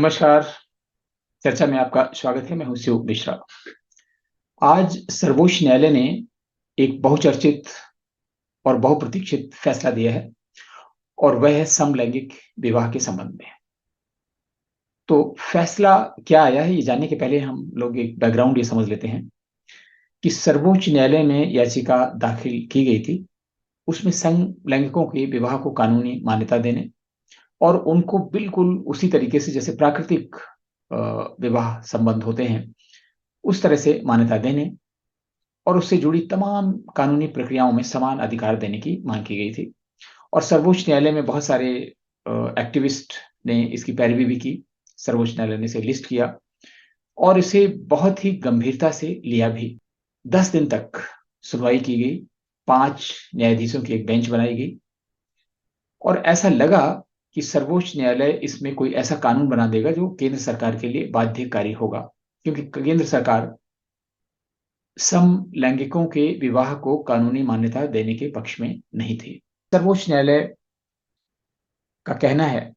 नमस्कार, चर्चा में आपका स्वागत है। मैं हूँ शिव मिश्रा। आज सर्वोच्च न्यायालय ने एक बहुचर्चित और बहुप्रतीक्षित फैसला दिया है और वह है समलैंगिक विवाह के संबंध में। तो फैसला क्या आया है, ये जानने के पहले हम लोग एक बैकग्राउंड ये समझ लेते हैं कि सर्वोच्च न्यायालय में याचिका दाखिल की गई थी। उसमें समलैंगिकों के विवाह को कानूनी मान्यता देने और उनको बिल्कुल उसी तरीके से जैसे प्राकृतिक विवाह संबंध होते हैं, उस तरह से मान्यता देने और उससे जुड़ी तमाम कानूनी प्रक्रियाओं में समान अधिकार देने की मांग की गई थी। और सर्वोच्च न्यायालय में बहुत सारे एक्टिविस्ट ने इसकी पैरवी भी की। सर्वोच्च न्यायालय ने इसे लिस्ट किया और इसे बहुत ही गंभीरता से लिया भी। 10 दिन तक सुनवाई की गई, 5 न्यायाधीशों की एक बेंच बनाई गई और ऐसा लगा कि सर्वोच्च न्यायालय इसमें कोई ऐसा कानून बना देगा जो केंद्र सरकार के लिए बाध्यकारी होगा, क्योंकि केंद्र सरकार समलैंगिकों के विवाह को कानूनी मान्यता देने के पक्ष में नहीं थी। सर्वोच्च न्यायालय का कहना है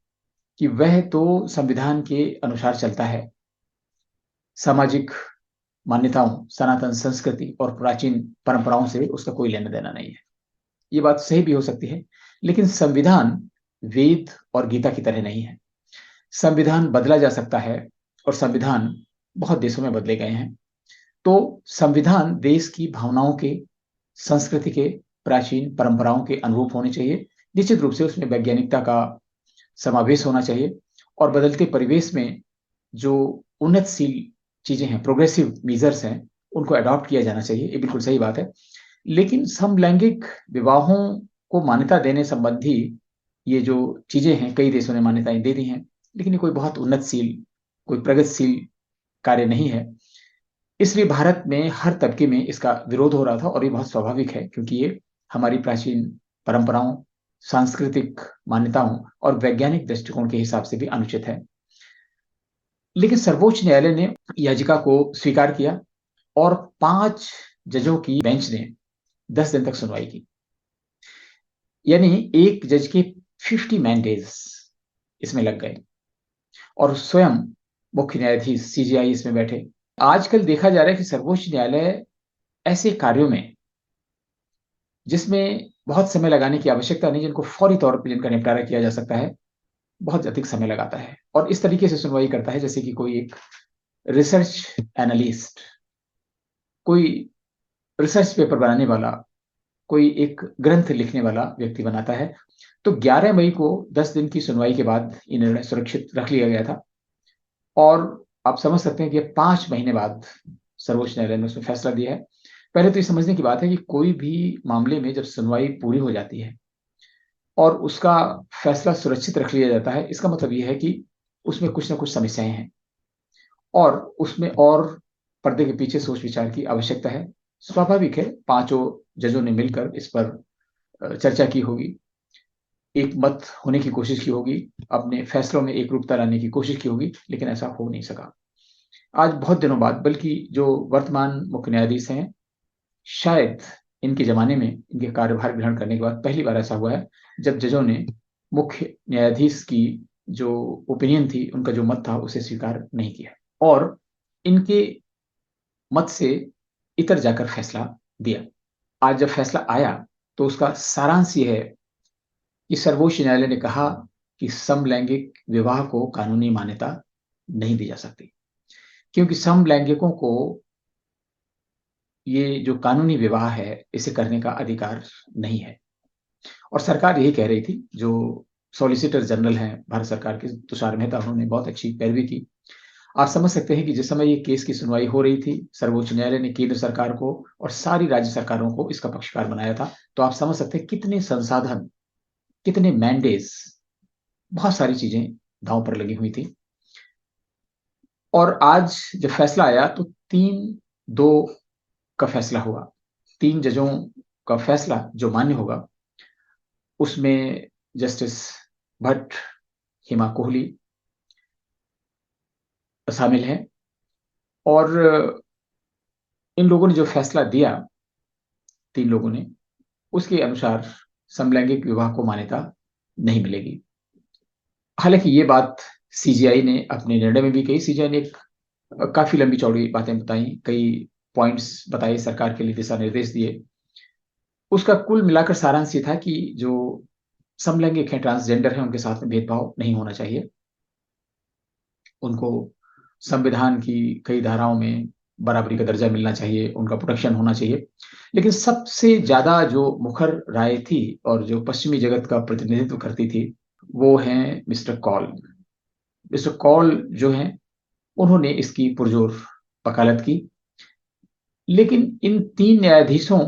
कि वह तो संविधान के अनुसार चलता है, सामाजिक मान्यताओं, सनातन संस्कृति और प्राचीन परंपराओं से उसका कोई लेना देना नहीं है। ये बात सही भी हो सकती है, लेकिन संविधान वेद और गीता की तरह नहीं है। संविधान बदला जा सकता है और संविधान बहुत देशों में बदले गए हैं। तो संविधान देश की भावनाओं के, संस्कृति के, प्राचीन परंपराओं के अनुरूप होने चाहिए। निश्चित रूप से उसमें वैज्ञानिकता का समावेश होना चाहिए और बदलते परिवेश में जो उन्नतशील चीजें हैं, प्रोग्रेसिव मेजर्स हैं, उनको अडॉप्ट किया जाना चाहिए। ये बिल्कुल सही बात है। लेकिन समलैंगिक विवाहों को मान्यता देने संबंधी ये जो चीजें हैं, कई देशों ने मान्यताएं दे दी हैं, लेकिन ये कोई बहुत उन्नतशील, कोई प्रगतिशील कार्य नहीं है। इसलिए भारत में हर तबके में इसका विरोध हो रहा था और ये बहुत स्वाभाविक है, क्योंकि ये हमारी प्राचीन परंपराओं, सांस्कृतिक मान्यताओं और वैज्ञानिक दृष्टिकोण के हिसाब से भी अनुचित है। लेकिन सर्वोच्च न्यायालय ने याचिका को स्वीकार किया और 5 जजों की बेंच ने 10 दिन तक सुनवाई की। यानी एक जज के 50 मैन डेज इसमें लग गए और स्वयं मुख्य न्यायाधीश सीजेआई इसमें बैठे। आजकल देखा जा रहा है कि सर्वोच्च न्यायालय ऐसे कार्यों में जिसमें बहुत समय लगाने की आवश्यकता नहीं, जिनको फौरी तौर पर जिनका निपटारा किया जा सकता है, बहुत अधिक समय लगाता है और इस तरीके से सुनवाई करता है जैसे कि कोई एक रिसर्च एनालिस्ट, कोई रिसर्च पेपर बनाने वाला, कोई एक ग्रंथ लिखने वाला व्यक्ति बनाता है। तो 11 मई को 10 दिन की सुनवाई के बाद ये निर्णय सुरक्षित रख लिया गया था और आप समझ सकते हैं कि 5 महीने बाद सर्वोच्च न्यायालय ने उसमें फैसला दिया है। पहले तो ये समझने की बात है कि कोई भी मामले में जब सुनवाई पूरी हो जाती है और उसका फैसला सुरक्षित रख लिया जाता है, इसका मतलब ये है कि उसमें कुछ ना कुछ समस्याएं हैं और उसमें और पर्दे के पीछे सोच विचार की आवश्यकता है। स्वाभाविक है, 5 जजों ने मिलकर इस पर चर्चा की होगी, एक मत होने की कोशिश की होगी, अपने फैसलों में एक रूपता लाने की कोशिश की होगी, लेकिन ऐसा हो नहीं सका। आज बहुत दिनों बाद, बल्कि जो वर्तमान मुख्य न्यायाधीश हैं, शायद इनके जमाने में, इनके कार्यभार ग्रहण करने के बाद पहली बार ऐसा हुआ है जब जजों ने मुख्य न्यायाधीश की जो ओपिनियन थी, उनका जो मत था, उसे स्वीकार नहीं किया और इनके मत से इतर जाकर फैसला दिया। आज जब फैसला आया तो उसका सारांश यह है कि सर्वोच्च न्यायालय ने कहा कि समलैंगिक विवाह को कानूनी मान्यता नहीं दी जा सकती, क्योंकि समलैंगिकों को ये जो कानूनी विवाह है इसे करने का अधिकार नहीं है। और सरकार यही कह रही थी। जो सॉलिसिटर जनरल हैं भारत सरकार के, तुषार मेहता, उन्होंने बहुत अच्छी पैरवी की। आप समझ सकते हैं कि जिस समय ये केस की सुनवाई हो रही थी, सर्वोच्च न्यायालय ने केंद्र सरकार को और सारी राज्य सरकारों को इसका पक्षकार बनाया था। तो आप समझ सकते हैं कितने संसाधन, कितने मैंडेज, बहुत सारी चीजें दांव पर लगी हुई थी। और आज जब फैसला आया तो 3-2 का फैसला हुआ। 3 जजों का फैसला जो मान्य होगा, उसमें जस्टिस भट्ट, हिमा कोहली शामिल हैं और इन लोगों ने जो फैसला दिया, 3 लोगों ने, उसके अनुसार समलैंगिक विवाह को मान्यता नहीं मिलेगी। हालांकि ये बात सीजीआई ने अपने निर्णय में भी कही। सीजीआई ने एक काफ़ी लंबी-चौड़ी बातें बताई, कई पॉइंट्स बताए, सरकार के लिए दिशा निर्देश दिए। उसका कुल मिलाकर सारांश ये था कि जो समलैंगिक हैं, ट्रांसजेंडर हैं, उनके साथ में भेदभाव नहीं होना चाहिए। उनको संविधान की कई धाराओं में बराबरी का दर्जा मिलना चाहिए, उनका प्रोटेक्शन होना चाहिए। लेकिन सबसे ज़्यादा जो मुखर राय थी और जो पश्चिमी जगत का प्रतिनिधित्व करती थी, वो हैं मिस्टर कौल। मिस्टर कौल जो हैं, उन्होंने इसकी पुरजोर वकालत की। लेकिन इन 3 न्यायाधीशों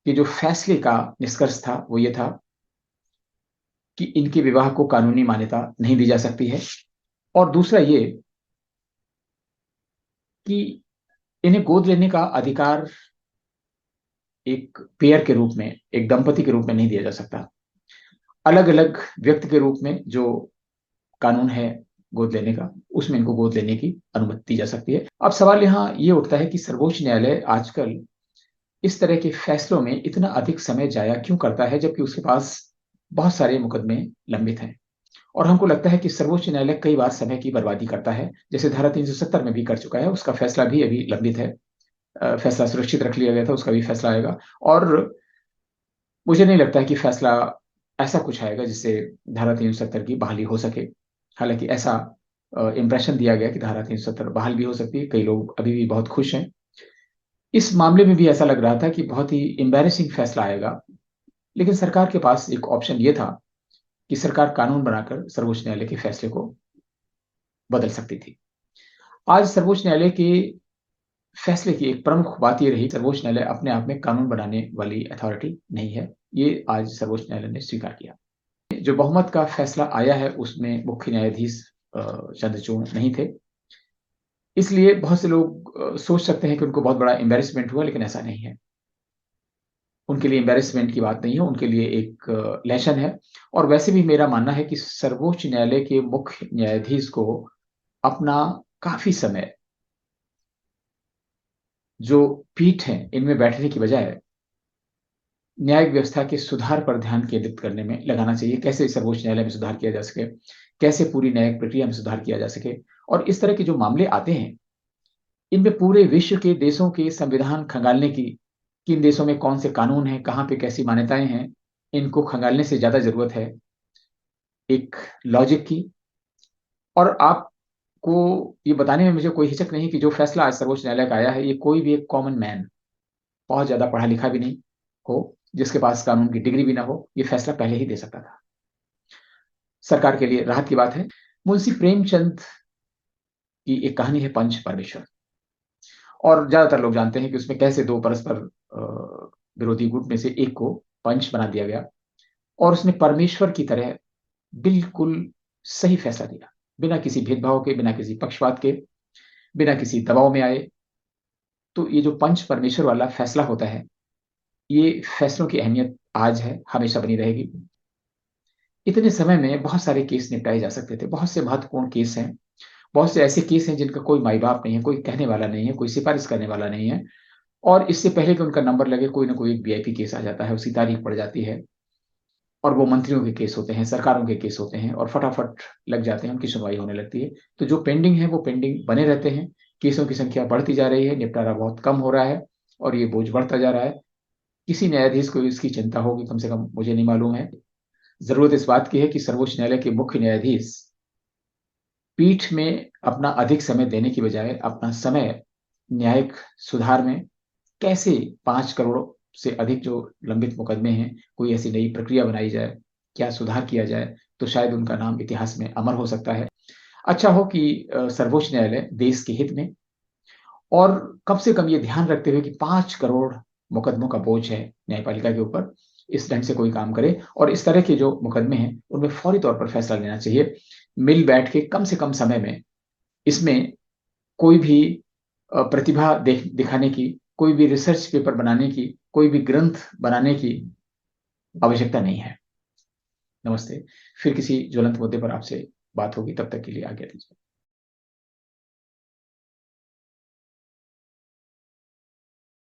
के जो फैसले का निष्कर्ष था, वो ये था कि इनके विवाह को कानूनी मान्यता नहीं दी जा सकती है। और दूसरा ये कि इन्हें गोद लेने का अधिकार एक पेयर के रूप में, एक दंपति के रूप में नहीं दिया जा सकता। अलग-अलग व्यक्ति के रूप में जो कानून है गोद लेने का, उसमें इनको गोद लेने की अनुमति दी जा सकती है। अब सवाल यहाँ ये उठता है कि सर्वोच्च न्यायालय आजकल इस तरह के फैसलों में इतना अधिक समय जाया क्यों करता है, जबकि उसके पास बहुत सारे मुकदमे लंबित हैं। और हमको लगता है कि सर्वोच्च न्यायालय कई बार समय की बर्बादी करता है, जैसे धारा 370 में भी कर चुका है, उसका फैसला भी अभी लंबित है। फैसला सुरक्षित रख लिया गया था, उसका भी फैसला आएगा। और मुझे नहीं लगता है कि फैसला ऐसा कुछ आएगा जिससे धारा 370 की बहाली हो सके। हालाँकि ऐसा इम्प्रेशन दिया गया कि धारा 370 बहाल भी हो सकती है, कई लोग अभी भी बहुत खुश हैं। इस मामले में भी ऐसा लग रहा था कि बहुत ही एम्बैरेसिंग फैसला आएगा, लेकिन सरकार के पास एक ऑप्शन ये था कि सरकार कानून बनाकर सर्वोच्च न्यायालय के फैसले को बदल सकती थी। आज सर्वोच्च न्यायालय के फैसले की एक प्रमुख बात ये रही, सर्वोच्च न्यायालय अपने आप में कानून बनाने वाली अथॉरिटी नहीं है। ये आज सर्वोच्च न्यायालय ने स्वीकार किया। जो बहुमत का फैसला आया है, उसमें मुख्य न्यायाधीश चंद्रचूड़ नहीं थे। इसलिए बहुत से लोग सोच सकते हैं कि उनको बहुत बड़ा एम्बैरेसमेंट हुआ, लेकिन ऐसा नहीं है। उनके लिए एम्बैरेसमेंट की बात नहीं है, उनके लिए एक लेसन है। और वैसे भी मेरा मानना है कि सर्वोच्च न्यायालय के मुख्य न्यायाधीश को अपना काफ़ी समय जो पीठ है, इनमें बैठने की बजाय न्यायिक व्यवस्था के सुधार पर ध्यान केंद्रित करने में लगाना चाहिए। कैसे सर्वोच्च न्यायालय में सुधार किया जा सके, कैसे पूरी न्यायिक प्रक्रिया में सुधार किया जा सके। और इस तरह के जो मामले आते हैं, इनमें पूरे विश्व के देशों के संविधान खंगालने की, किन देशों में कौन से कानून हैं, कहाँ पे कैसी मान्यताएँ हैं, इनको खंगालने से ज़्यादा ज़रूरत है एक लॉजिक की। और आपको ये बताने में मुझे कोई हिचक नहीं कि जो फैसला आज सर्वोच्च न्यायालय का आया है, ये कोई भी एक कॉमन मैन, बहुत ज़्यादा पढ़ा-लिखा भी नहीं हो, जिसके पास कानून की डिग्री भी ना हो, ये फैसला पहले ही दे सकता था। सरकार के लिए राहत की बात है। मुंशी प्रेमचंद की एक कहानी है पंच परमेश्वर। और ज़्यादातर लोग जानते हैं कि उसमें कैसे 2 परस्पर विरोधी गुट में से एक को पंच बना दिया गया और उसने परमेश्वर की तरह बिल्कुल सही फैसला दिया, बिना किसी भेदभाव के, बिना किसी पक्षपात के, बिना किसी दबाव में आए। तो ये जो पंच परमेश्वर वाला फैसला होता है, ये फैसलों की अहमियत आज है, हमेशा बनी रहेगी। इतने समय में बहुत सारे केस निपटाए जा सकते थे, बहुत से महत्वपूर्ण केस हैं, बहुत से ऐसे केस हैं जिनका कोई माई-बाप नहीं है, कोई कहने वाला नहीं है, कोई सिफ़ारिश करने वाला नहीं है। और इससे पहले कि उनका नंबर लगे, कोई ना कोई एक वीआईपी केस आ जाता है, उसकी तारीख पड़ जाती है और वो मंत्रियों के केस होते हैं, सरकारों के केस होते हैं और फटाफट लग जाते हैं, उनकी सुनवाई होने लगती है। तो जो पेंडिंग है, वो पेंडिंग बने रहते हैं, केसों की संख्या बढ़ती जा रही है, निपटारा बहुत कम हो रहा है और ये बोझ बढ़ता जा रहा है। किसी न्यायाधीश को इसकी चिंता होगी, कम से कम मुझे नहीं मालूम है। ज़रूरत इस बात की है कि सर्वोच्च न्यायालय के मुख्य न्यायाधीश पीठ में अपना अधिक समय देने की बजाय अपना समय न्यायिक सुधार में, कैसे 5 करोड़ से अधिक जो लंबित मुकदमे हैं, कोई ऐसी नई प्रक्रिया बनाई जाए, क्या सुधार किया जाए, तो शायद उनका नाम इतिहास में अमर हो सकता है। अच्छा हो कि सर्वोच्च न्यायालय देश के हित में और कम से कम ये ध्यान रखते हुए कि 5 करोड़ मुकदमों का बोझ है न्यायपालिका के ऊपर, इस ढंग से कोई काम करे और इस तरह के जो मुकदमे हैं, उनमें फौरी तौर पर फैसला लेना चाहिए। मिल बैठ के कम से कम समय में इसमें कोई भी प्रतिभा दिखाने की, कोई भी रिसर्च पेपर बनाने की, कोई भी ग्रंथ बनाने की आवश्यकता नहीं है। नमस्ते। फिर किसी ज्वलंत मुद्दे पर आपसे बात होगी, तब तक के लिए आज्ञा दीजिए।